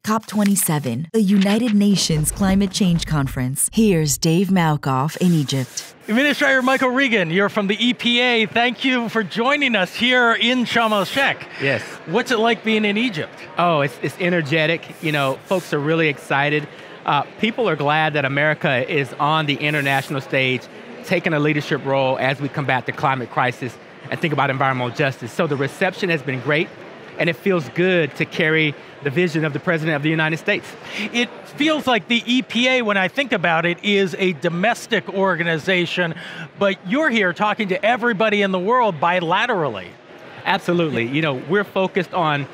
COP27, the United Nations Climate Change Conference. Here's Dave Malkoff in Egypt. Administrator Michael Regan, you're from the EPA. Thank you for joining us here in Sharm el-Sheikh. Yes. What's it like being in Egypt? Oh, it's energetic. You know, folks are really excited. People are glad that America is on the international stage, taking a leadership role as we combat the climate crisis and think about environmental justice. So the reception has been great, and it feels good to carry the vision of the President of the United States. It feels like the EPA, when I think about it, is a domestic organization, but you're here talking to everybody in the world bilaterally. Absolutely. You know, we're focused on,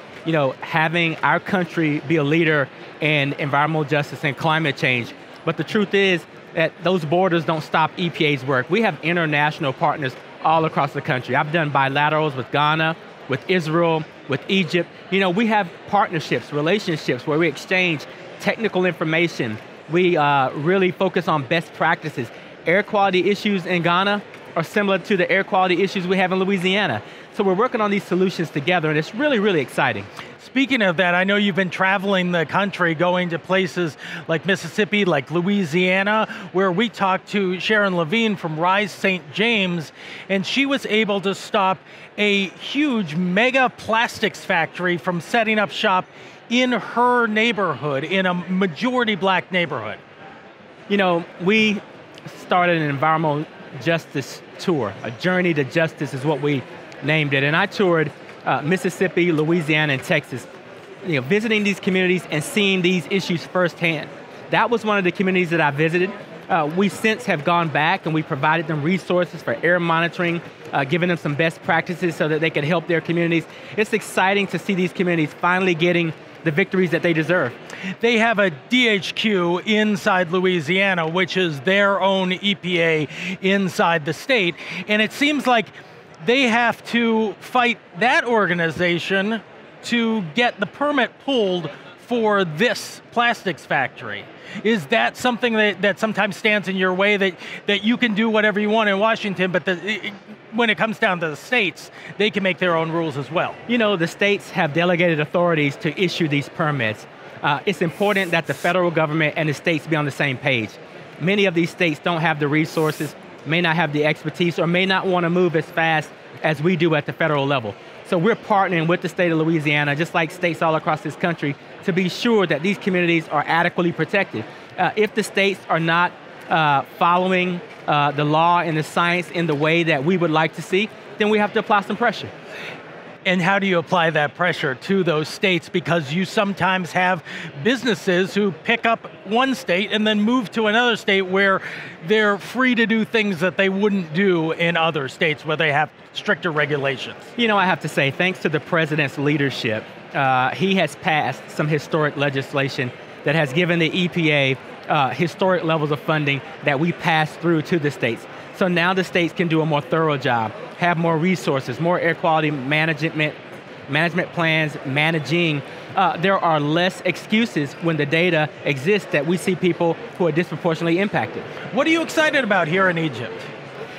having our country be a leader in environmental justice and climate change. But the truth is that those borders don't stop EPA's work. We have international partners all across the country. I've done bilaterals with Ghana, with Israel, with Egypt. We have partnerships, relationships where we exchange technical information. We really focus on best practices. Air quality issues in Ghana are similar to the air quality issues we have in Louisiana. So we're working on these solutions together, and it's really, really exciting. Speaking of that, I know you've been traveling the country, going to places like Mississippi, like Louisiana, where we talked to Sharon Levine from Rise St. James, and she was able to stop a huge mega plastics factory from setting up shop in her neighborhood, in a majority black neighborhood. We started an environmental justice tour. A journey to justice is what we named it. And I toured Mississippi, Louisiana, and Texas, visiting these communities and seeing these issues firsthand. That was one of the communities that I visited. We since have gone back and we provided them resources for air monitoring, giving them some best practices so that they could help their communities. It's exciting to see these communities finally getting the victories that they deserve. They have a DHQ inside Louisiana, which is their own EPA inside the state, and it seems like they have to fight that organization to get the permit pulled for this plastics factory. Is that something that sometimes stands in your way, that you can do whatever you want in Washington, but when it comes down to the states, they can make their own rules as well? The states have delegated authorities to issue these permits. It's important that the federal government and the states be on the same page. Many of these states don't have the resources, may not have the expertise, or may not want to move as fast as we do at the federal level. So we're partnering with the state of Louisiana, just like states all across this country, to be sure that these communities are adequately protected. If the states are not following the law and the science in the way that we would like to see, then we have to apply some pressure. And how do you apply that pressure to those states? Because you sometimes have businesses who pick up one state and then move to another state where they're free to do things that they wouldn't do in other states where they have stricter regulations. I have to say, thanks to the president's leadership, he has passed some historic legislation that has given the EPA historic levels of funding that we pass through to the states. So now the states can do a more thorough job, have more resources, more air quality management plans, managing. There are less excuses when the data exists that we see people who are disproportionately impacted. What are you excited about here in Egypt?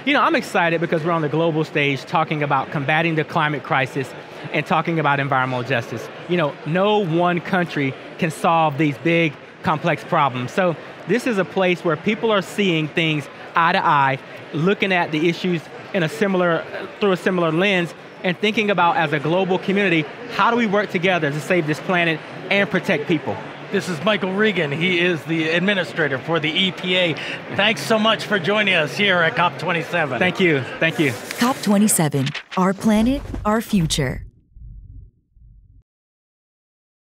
I'm excited because we're on the global stage talking about combating the climate crisis and talking about environmental justice. No one country can solve these big, complex problems. So this is a place where people are seeing things eye to eye, looking at the issues through a similar lens, and thinking about, as a global community, how do we work together to save this planet and protect people? This is Michael Regan. He is the administrator for the EPA. Thanks so much for joining us here at COP27. Thank you. Thank you. COP27, our planet, our future.